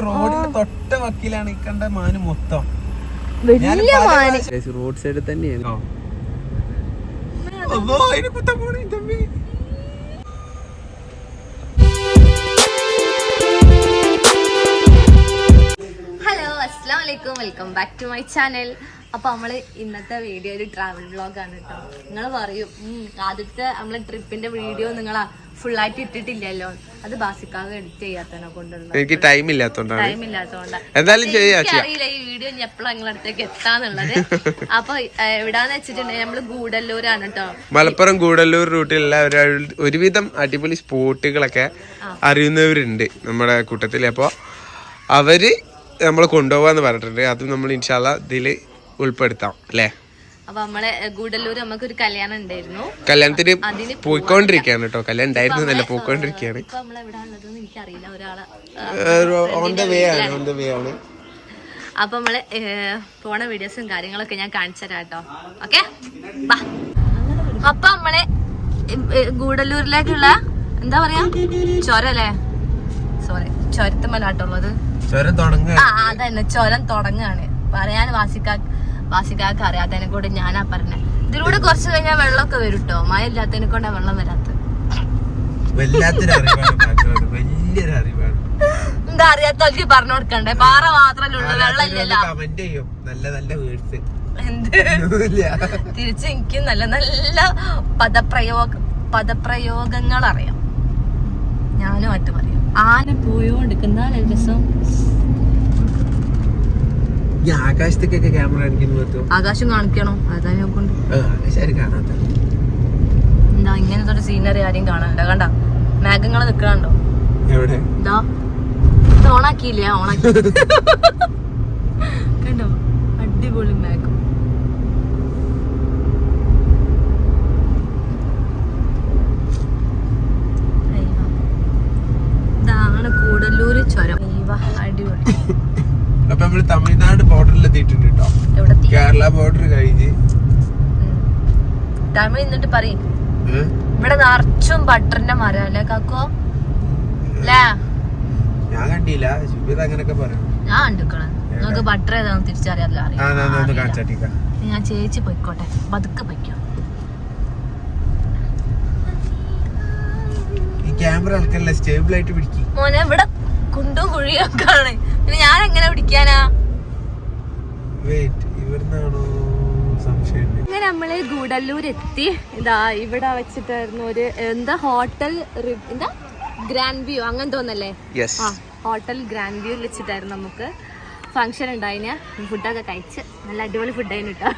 റോഡിന്റെ തൊട്ട വക്കിലാണ് ഈ കണ്ട മാന് മൊത്തം. റോഡ് സൈഡ് തന്നെയാണ്. ഹലോ, അസ്സലാമു അലൈക്കും, welcome back to my channel. അപ്പൊ നമ്മള് ഇന്നത്തെ വീഡിയോ ഒരു ട്രാവൽ വ്ളോഗാണ് കേട്ടോ. നിങ്ങൾ പറയും ആദ്യത്തെ നമ്മളെ ട്രിപ്പിന്റെ വീഡിയോ നിങ്ങളാ ഫുള്ളായിട്ട് ഇട്ടിട്ടില്ലല്ലോ, അത് ബാസിക്കാകെ എഡിറ്റ് ചെയ്യാത്തതിനെ കൊണ്ടുള്ള എനിക്ക് ടൈം ഇല്ലാത്തോണ്ടാണ് അറിയില്ല ഈ വീഡിയോ ഇനി എപ്പോഴും നിങ്ങളുടെ അടുത്തേക്ക് എത്താന്നുള്ളത്. അപ്പൊ എവിടാന്ന് വെച്ചിട്ടുണ്ടെങ്കിൽ നമ്മള് ഗൂഡല്ലൂരാണ് കേട്ടോ. മലപ്പുറം ഗൂഡല്ലൂർ റൂട്ടിലുള്ള ഒരുവിധം അടിപൊളി സ്പോട്ടുകളൊക്കെ അറിയുന്നവരുണ്ട് നമ്മുടെ കൂട്ടത്തില്. അപ്പൊ അവര് നമ്മളെ കൊണ്ടുപോവാന്ന് പറഞ്ഞിട്ടുണ്ട്. അത് നമ്മൾ ഇൻഷാല്ലാ ഇതില് ഉൾപ്പെടുത്താം അല്ലേ. അപ്പൊ നമ്മളെ ഗൂഡല്ലൂർ നമുക്ക് ഒരു കല്യാണം ഉണ്ടായിരുന്നു. കല്യാണത്തിന് പോയിക്കൊണ്ടിരിക്കുകയാണ് കേട്ടോ. കല്യാണം ഉണ്ടായിരുന്നല്ല, പോയിക്കൊണ്ടിരിക്കുകയാണ്. ഇപ്പൊ നമ്മളെവിടാണുള്ളതെന്ന് എനിക്കറിയില്ല. ഒരാളെ ഓൺ ദ വേ ആണ്. അപ്പൊ നമ്മള് പോണ വീഡിയോസും കാര്യങ്ങളൊക്കെ ഞാൻ കാണിച്ചു തരാം കേട്ടോ. ഓക്കെ, അപ്പൊ നമ്മള് ഗൂഡല്ലൂരിലേക്കുള്ള എന്താ പറയാ ചുരല്ലേ, സോറി ചുരത്തുമലാട്ടുള്ളത്. അതന്നെ ചുരം തുടങ്ങാണ്. പറയാൻ വാസിക്കാർക്ക് അറിയാത്തതിനെ കൊണ്ട് ഞാനാ പറഞ്ഞ. ഇതിലൂടെ കുറച്ച് കഴിഞ്ഞാൽ വെള്ളമൊക്കെ വരും കേട്ടോ. മഴ ഇല്ലാത്തതിനെ കൊണ്ടാ വെള്ളം വരാത്തത്. എന്താ അറിയാത്തവർക്ക് പറഞ്ഞു കൊടുക്കണ്ടേ? പാറ മാത്രല്ലേ ഉള്ളു, വെള്ളം ഇല്ലല്ലോ. തിരിച്ച് എനിക്ക് നല്ല നല്ല പദപ്രയോഗങ്ങൾ അറിയാം. ഞാനും മറ്റു പറയും. ആന പോയോണ്ടിരിക്കുന്ന രസം. ആകാശത്തേക്കൊക്കെ ക്യാമറ ആകാശം കാണിക്കണോ? അതാ നോക്കൊണ്ട് എന്താ ഇങ്ങനത്തെ ഒരു സീനറി ആരെയും കാണാനില്ല. കണ്ട മേഘങ്ങള് നിക്കണുണ്ടോ? എന്താ ഓണാക്കിയില്ലേ? ഓണാക്കി കണ്ടോ? അടിപൊളി മേഘം. ഇതാണ് കൂടല്ലൂര് ചുരം. അടിപൊളി. അപ്പൊ നമ്മള് തമിഴ്നാട് ബോർഡറിൽ എത്തിയിട്ടുണ്ട് കേട്ടോ. കേരള ബോർഡർ കഴിഞ്ഞ് തമിഴ് എന്നിട്ട് പറയും ഇവിടെ നിറച്ചും ബട്ടറിന്റെ മരം അല്ലേ കാക്കോ? ഞാൻ കണ്ടില്ല, അങ്ങനൊക്കെ പറയാം. ഞാൻ കണ്ടിക്കണേ. നിങ്ങൾക്ക് ബട്ടർ ഏതാണെന്ന് തിരിച്ചറിയാറില്ല. ഞാൻ ചേച്ചി പൊയ്ക്കോട്ടെ, പതുക്കെ പൊയ്ക്കോ. ഈ ക്യാമറ ആൾക്കല്ലേ സ്റ്റേബിൾ ആയിട്ട് പിടിക്കും മോനെ. ഇവിടെ കുണ്ടും കുഴിയൊക്കെ ആണ്. പിന്നെ ഞാൻ എങ്ങനെ പിടിക്കാനാ? അങ്ങനെ നമ്മള് ഗൂഡല്ലൂർ എത്തി. ഇതാ ഇവിടെ വെച്ചിട്ടായിരുന്നു ഒരു എന്താ ഹോട്ടൽ എന്താ ഗ്രാൻഡ് വ്യൂ അങ്ങനെ തോന്നല്ലേ? ഹോട്ടൽ ഗ്രാൻഡ് വ്യൂ വെച്ചിട്ടായിരുന്നു നമുക്ക് ഫംഗ്ഷൻ ഉണ്ടായിന്. ഫുഡൊക്കെ കഴിച്ച് നല്ല അടിപൊളി ഫുഡായിരുന്നു കേട്ടോ.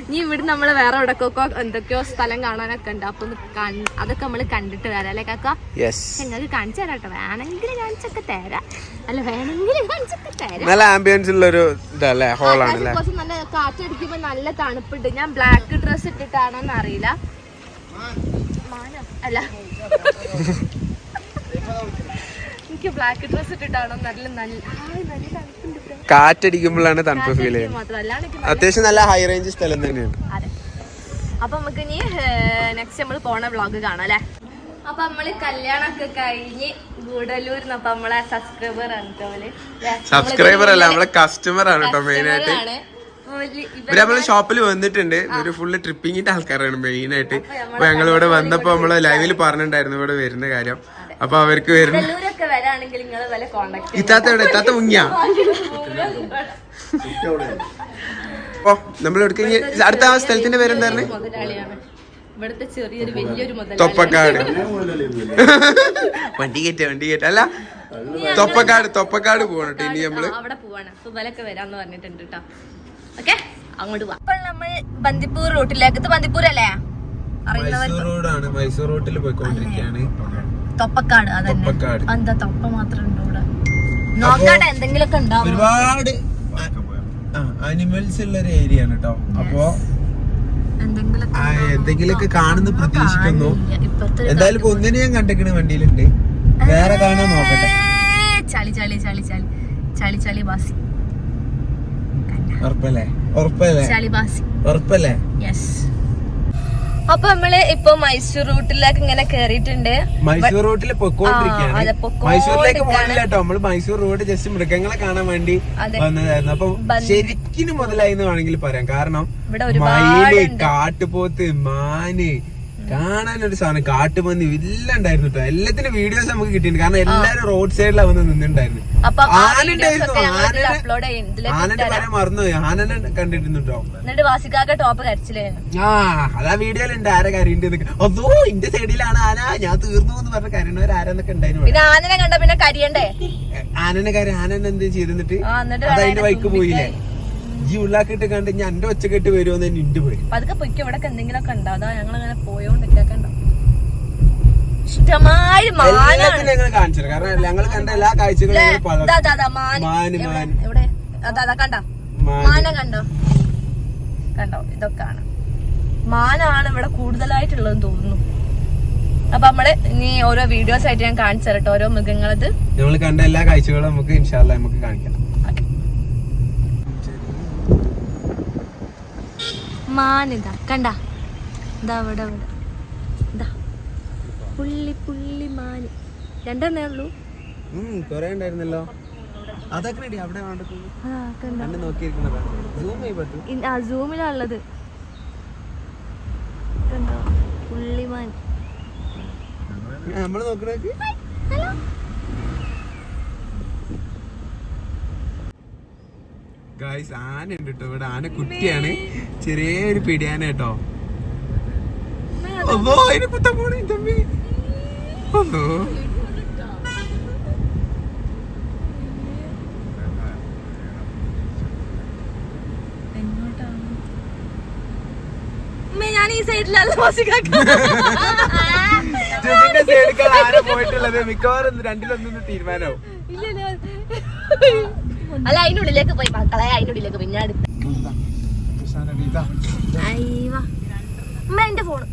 ഇനി ഇവിടെ നമ്മള് വേറെ എവിടേക്കൊക്കെ എന്തൊക്കെയോ സ്ഥലം കാണാനൊക്കെ ഉണ്ട്. അപ്പൊ അതൊക്കെ നമ്മള് കണ്ടിട്ട് വരാം അല്ലേ കാക്ക? നിങ്ങൾക്ക് കാണിച്ചു തരാം കേട്ടോ. വേണമെങ്കിൽ കാണിച്ചൊക്കെ തരാം. അല്ല വേണമെങ്കിൽ കാണിച്ചൊക്കെ തരാം. നല്ല ആംബിയൻസ് ഉള്ള ഒരു ഹോളാണ്. കുറച്ച് നല്ല കാറ്റടിക്കുമ്പോ നല്ല തണുപ്പുണ്ട്. ഞാൻ ബ്ലാക്ക് ഡ്രസ് ഇട്ടിട്ടാണോന്ന് അറിയില്ല. അല്ല എനിക്ക് ബ്ലാക്ക് ഡ്രസ് ഇട്ടിട്ടാണോ നല്ല തണുപ്പുണ്ട്. കാറ്റടിക്കുമ്പോഴാണ് തണുപ്പ് ഫീൽ ചെയ്യുന്നത്. അത്യാവശ്യം നല്ല ഹൈ റേഞ്ച് സ്ഥലം തന്നെയാണ്. അപ്പൊ നമുക്ക് ഇനി നെക്സ്റ്റ് നമ്മൾ പോണ വ്ളോഗ് കാണാം അല്ലെ. അപ്പൊ നമ്മള് കല്യാണൊക്കെ കഴിഞ്ഞ് ഗൂഡല്ലൂരിന്ന് അപ്പൊ നമ്മളെ സബ്സ്ക്രൈബർ ആണ് കേട്ടോ. സബ്സ്ക്രൈബർ അല്ല, നമ്മളെ കസ്റ്റമർ ആണ് കേട്ടോ. മെയിൻ ആയിട്ട് ഇവര് നമ്മളെ ഷോപ്പിൽ വന്നിട്ടുണ്ട്. ഇവര് ഫുള്ള് ട്രിപ്പിങ്ങിന്റെ ആൾക്കാരാണ് മെയിൻ ആയിട്ട്. അപ്പൊ ഞങ്ങൾ ഇവിടെ വന്നപ്പോ നമ്മള് ലൈവില് പറഞ്ഞിട്ടുണ്ടായിരുന്നു ഇവിടെ വരുന്ന കാര്യം. അപ്പൊ അവർക്ക് ഇത്താത്ത മുങ്ങിയ ഓ നമ്മൾ അടുത്ത ആ സ്ഥലത്തിന്റെ പേരെന്താണ്? തൊപ്പക്കാട്. വണ്ടി കയറ്റ അല്ല, തൊപ്പക്കാട് പോകണം ഇനി നമ്മള് അവിടെ പോവാണ്. സുബലൊക്കെ വരാന്ന് പറഞ്ഞിട്ടുണ്ട് കേട്ടോ. ഓക്കെ, അങ്ങോട്ട് പോവാം. അപ്പോൾ നമ്മൾ ബന്ദിപ്പൂർ റൂട്ടിലേക്ക്. ബന്ദിപ്പൂർ അല്ലേ? മൈസൂർ റൂട്ടിൽ പോയിക്കൊണ്ടിരിക്കുകയാണ്. തൊപ്പക്കാട്. അതന്നെ. എന്താ തൊപ്പ മാത്രം ഉണ്ട് ഇവിടെ? നോക്കാട്ടെ എന്തെങ്കിലുമൊക്കെ ഉണ്ടാവും. ഒരുപാട് അനിമൽസ് ഉള്ള ഒരു ഏരിയ ആണ് കേട്ടോ. അപ്പൊ എന്തെങ്കിലുമൊക്കെ കാണുന്ന പ്രതീക്ഷിക്കുന്നു. എന്തായാലും ഒന്നിനെ ഞാൻ കണ്ടിക്കണ വണ്ടിയിലുണ്ട്. വേറെ കാണാൻ നോക്കട്ടെ. ചളി ചളി ചളി ചളി ചളി ചളി ബാസി. ഉറപ്പല്ലേ? യെസ്. അപ്പൊ നമ്മള് ഇപ്പൊ മൈസൂർ റൂട്ടിലേക്ക് ഇങ്ങനെ കേറിയിട്ടുണ്ട്. മൈസൂർ റൂട്ടിൽ പൊക്കോണ്ടിരിക്കുകയാണ്. മൈസൂരിലേക്ക് പോകണില്ല കേട്ടോ, നമ്മള് മൈസൂർ റോഡ് ജസ്റ്റ് മൃഗങ്ങളെ കാണാൻ വേണ്ടി വന്നതായിരുന്നു. അപ്പൊ ശരിക്കും മുതലായി എന്ന് വേണമെങ്കിൽ പറയാം. കാരണം മയില്, കാട്ടുപോത്ത്, മാന്, കാണാനൊരു സാധനം, കാട്ടുപന്നി എല്ലാം ഉണ്ടായിരുന്നു കേട്ടോ. എല്ലാത്തിന്റെ വീഡിയോസ് നമുക്ക് കിട്ടിയിട്ടുണ്ട്. കാരണം എല്ലാരും റോഡ് സൈഡിലാണ് വന്ന് നിന്നിട്ടുണ്ടായിരുന്നു. ആനുണ്ടായിരുന്നു, ആനന്റെ പറയാൻ മറന്നുപോയി. ആനനെ കണ്ടിട്ടുണ്ടോ? അതാ വീഡിയോയിലുണ്ട് ആരെ കരയുണ്ട്. അതോ ഇന്റെ സൈഡിലാണ് ആന, ഞാൻ തീർന്നു എന്ന് പറഞ്ഞ കരയണവർ ആരെന്നൊക്കെ ഉണ്ടായിരുന്നു. ആനനെ കണ്ട പിന്നെ കരിയണ്ടേ? ആനനെ എന്ത് ചെയ്തിട്ട് അതതിന്റെ വൈക്ക് പോയില്ലേ? ഈ ഉള്ളാക്കിട്ട് കണ്ട് ഞാൻ എന്റെ ഒച്ചക്കെട്ട് വരുമോന്ന് നിന്റെ പോയി. അതൊക്കെ പൊയ്ക്ക് ഇവിടെ എന്തെങ്കിലുമൊക്കെ ഉണ്ടോ? അതാ ഞങ്ങളിങ്ങനെ പോയോണ്ടിരിക്കണ്ടോ ഇഷ്ടമായി ഞങ്ങൾ കാണിച്ചു. കാരണം ഞങ്ങൾ കണ്ട എല്ലാ കാഴ്ചകളും ഇവിടെ കണ്ടോ? മാന കണ്ടോ? കണ്ടോ? ഇതൊക്കെയാണ് മാനാണ് ഇവിടെ കൂടുതലായിട്ടുള്ളതെന്ന് തോന്നുന്നു. അപ്പൊ നമ്മള് ഇനി ഓരോ വീഡിയോസ് ആയിട്ട് ഞാൻ കാണിച്ചു തരട്ടെ ഓരോ മൃഗങ്ങളത്. ഞങ്ങൾ കണ്ട എല്ലാ കാഴ്ചകളും നമുക്ക് ഇൻഷാ അല്ലാഹ് നമുക്ക് കാണിക്കാം. മാനിതാ കണ്ട, ഇതാ ഇവിടെ ഇവിടെ ഇതാ പുള്ളി പുള്ളി മാന് രണ്ടെണ്ണേ ഉള്ളൂ. കൊറേ ഉണ്ടായിരുന്നല്ലോ. അതൊക്കെ അവിടെ സൂമിലുള്ളത് കണ്ടോ? പുള്ളിമാൻ നമ്മള് നോക്കണ ഗായ്സ്, ആന ഉണ്ട് കേട്ടോ ഇവിടെ. ആന കുട്ടിയാണ്, ചെറിയൊരു പിടിയാന കേട്ടോ. അതോ അതിന് കുത്താൻ പോണേ തമ്പി. അതോ ഞാൻ ഈ സൈഡിലല്ല ആന പോയിട്ടുള്ളത്. മിക്കവാറും രണ്ടിലൊന്നും തീരുമാനമാവും. അല്ല അതിനുള്ളിലേക്ക് പോയി മക്കളെ, അതിനുള്ളിലേക്ക് പിന്നെ അടുത്ത് എന്റെ ഫോണ്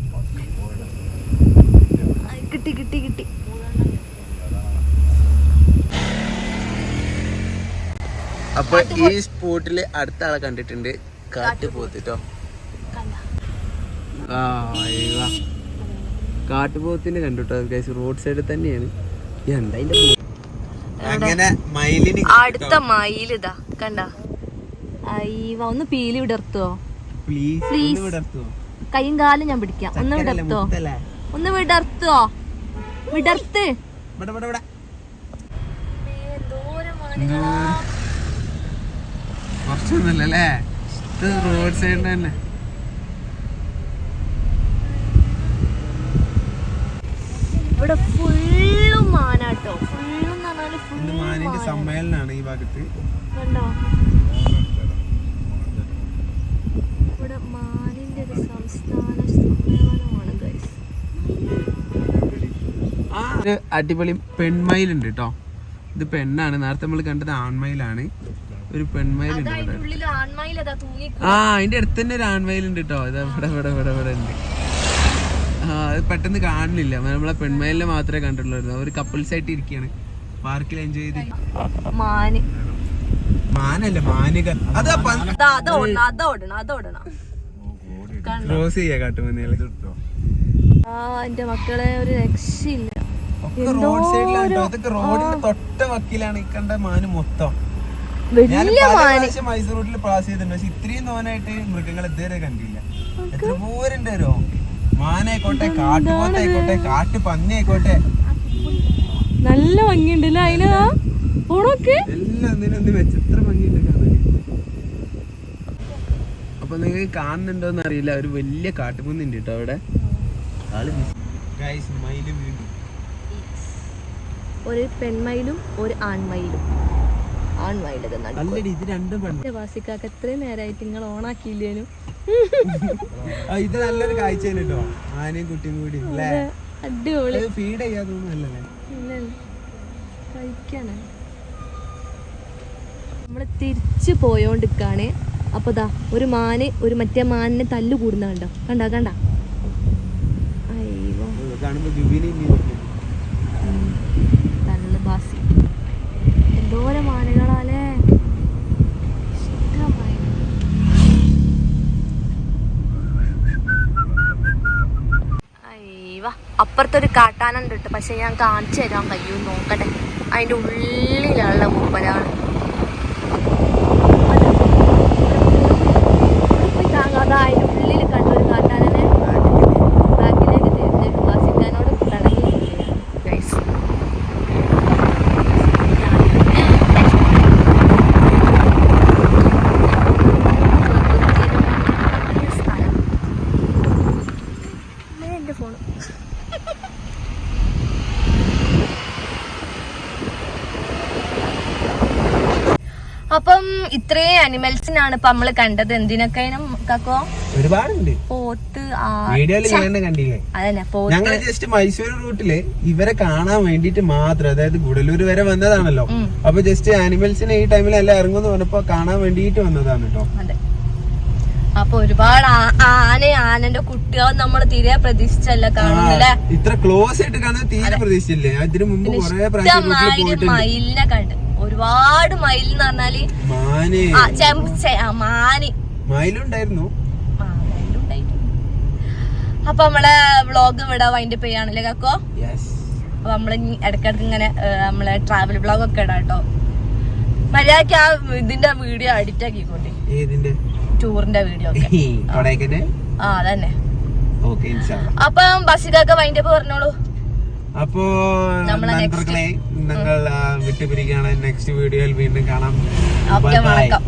കിട്ടി കിട്ടി കിട്ടി. അപ്പൊ ഈ സ്പോട്ടില് അടുത്ത ആളെ കണ്ടിട്ടുണ്ട്, കാട്ടുപോത്തിട്ടോ. കാട്ടുപോത്തിന് കണ്ടുട്ടോ ഗൈസ്, റോഡ് സൈഡിൽ തന്നെയാണ്. എന്താ അങ്ങനെ മയിലിന് അടുത്ത മയിൽ ഇതാ കണ്ട. അയ്യ ഒന്ന് പീലി വിടർത്തോ പ്ലീസ്. കൈയും കാലും ഞാൻ പിടിക്കാം. ഒന്ന് വിടർത്തോ, ഒന്ന് വിടർത്തോ, വിടർത്ത്. കുറച്ചൊന്നുമല്ലേ, റോഡ് സൈഡിൽ തന്നെ. ഇവിടെ ഫുള്ളും മാനാട്ടോ. ഫുള്ളും മാനിന്റെ സമ്മേളനാണ് ഈ ഭാഗത്ത്. കണ്ടോ? ഇവിടെ മാനിന്റെ ഒരു സംസ്ഥാന സമ്മേളനമാണ് ഗൈസ്. അടിപൊളി പെൺമയിലുണ്ട് കേട്ടോ. ഇത് പെണ്ണാണ്, നേരത്തെ നമ്മൾ കണ്ടത് ആൺമയിലാണ്. ഒരു പെൺമയിലുണ്ട് അതിന്റെ അടുത്ത് തന്നെ ഒരു ആൺമയിലുണ്ട് കേട്ടോ. ഇത് ഇവിടെ ഇവിടെ ഇവിടെ ഇവിടെ ഉണ്ട്. അത് പെട്ടെന്ന് കാണുന്നില്ല, നമ്മളെ പെൺമയിലിനെ മാത്രമേ കണ്ടിട്ടുള്ളൂ. ഒരു കപ്പിൾസ് ആയിട്ട് ഇരിക്കുകയാണ് പാർക്കിൽ എൻജോയ് ചെയ്ത്. മാനല്ല മാനുകൾ. ക്രോസ് ചെയ്യാ കാട്ടുമന്നികള്. എന്റെ മക്കളെ ഒരു രക്ഷയില്ല. റോഡ് സൈഡിലാണ്, അതൊക്കെ റോഡിന്റെ തൊട്ട വക്കിലാണ് ഈ കണ്ട മാന് മൊത്തം. മൈസൂർ റോഡിൽ പാസ് ചെയ്തിട്ടുണ്ട്, പക്ഷെ ഇത്രയും തോനായിട്ട് മൃഗങ്ങൾ ഇതുവരെ കണ്ടില്ല. എത്ര പോരുണ്ട് വരോ? മാനായിക്കോട്ടെ, കാട്ടുപോത്തായിക്കോട്ടെ, കാട്ടുപന്നി ആയിക്കോട്ടെ, നല്ല ഭംഗിയുണ്ടല്ലോ അതിന്. എല്ലാം ഒന്നിനൊന്ന് വെച്ച് എത്ര ഭംഗിയുണ്ട് കാണാൻ. അപ്പൊ നിങ്ങൾക്ക് കാണുന്നുണ്ടോന്ന് അറിയില്ല, ഒരു വലിയ കാട്ടുപന്നിണ്ട് കേട്ടോ അവിടെ. ഒരു പെൺമയിലും ഒരു ആൺമയിലും. ഇത് രണ്ടും വാസിക്കാക്ക് എത്രയും നേരമായിട്ട് നിങ്ങൾ ഓണാക്കിയില്ലേനു. ഇത് നല്ലൊരു കാഴ്ച കേട്ടോ, ആനയും കുട്ടിയും കൂടി അടിപൊളി. ഫീഡ് ചെയ്യാതൊന്നുമല്ലേ, കഴിക്കാണ്. നമ്മള് തിരിച്ചു പോയോണ്ടിരിക്കാണ്. അപ്പൊ ദാ ഒരു മാന് ഒരു മറ്റേ മാനിനെ തല്ലു കൂടുന്ന കണ്ടോ? കണ്ട കണ്ട നല്ല ബാസി. എന്തോരം മാനുകളാലേ, ഇഷ്ടമായി. അപ്പുറത്തൊരു കാട്ടാനുണ്ട് കേട്ടോ. പക്ഷെ ഞാൻ കാണിച്ചു തരാൻ കഴിയും, നോക്കട്ടെ. അതിന്റെ ഉള്ളിലുള്ള മൂപ്പരാണ്. അതാ അതിന്റെ ഉള്ളിൽ കണ്ടൊരു കാട്ടാനനെ ബാക്കിലേക്ക് തിരിഞ്ഞിട്ട് വാസിക്കാനോട് പിണങ്ങി ഗൈസ്. എന്റെ ഫോണ് അപ്പം ഇത്രയും അനിമൽസിനാണ് ഇപ്പൊ നമ്മള് കണ്ടത്. എന്തിനൊക്കെ കാക്കോ? ഒരുപാടുണ്ട്. പോത്ത്, കണ്ടില്ലേ? അതന്നെ പോത്ത്. ഞങ്ങൾ ജസ്റ്റ് മൈസൂർ റൂട്ടില് ഇവരെ കാണാൻ വേണ്ടിട്ട് മാത്രം, അതായത് ഗുഡലൂർ വരെ വന്നതാണല്ലോ. അപ്പൊ ജസ്റ്റ് ആനിമൽസിനെ ഈ ടൈമിൽ എല്ലാം ഇറങ്ങുമെന്ന് പറഞ്ഞപ്പോ കാണാൻ വേണ്ടിട്ട് വന്നതാണ് കേട്ടോ. അതെ. അപ്പൊ ഒരുപാട് ആനന്റെ കുട്ടികൾ നമ്മൾ തീരെ പ്രതീക്ഷിച്ചല്ല കാണുന്നില്ലേ. ഇത്ര ക്ലോസ് ആയിട്ട് കാണുന്നത് തീരെ പ്രതീക്ഷിച്ചില്ലേ. അതിന് മുമ്പ് കുറെ പ്രാവശ്യം മയിലിനെ കണ്ട്. ഒരുപാട് മയിൽ എന്ന് പറഞ്ഞാല് മയിലുണ്ടായിരുന്നു. അപ്പൊ നമ്മളെ വ്ളോഗ് ഇവിടെ വൈൻഡപ്പ് ചെയ്യാണല്ലേ കാക്കോ? അപ്പൊ നമ്മള് ഇടക്കിടക്ക് ഇങ്ങനെ നമ്മളെ ട്രാവൽ വ്ളോഗ് ഒക്കെ ഇടാം കേട്ടോ. മര്യാദക്ക് ആ ഇതിന്റെ വീഡിയോ എഡിറ്റ് ആക്കിക്കോട്ടെ, ടൂറിന്റെ വീഡിയോ ഒക്കെ. ആ അതന്നെ. അപ്പം ബസ്സിലൊക്കെ വൈൻഡപ്പ് പറഞ്ഞോളൂ. അപ്പോ നന്ദി, ഞങ്ങൾ വിട്ടുപിരിക്കുകയാണ്. നെക്സ്റ്റ് വീഡിയോയിൽ വീണ്ടും കാണാം. ഓക്കെ, വണക്കം.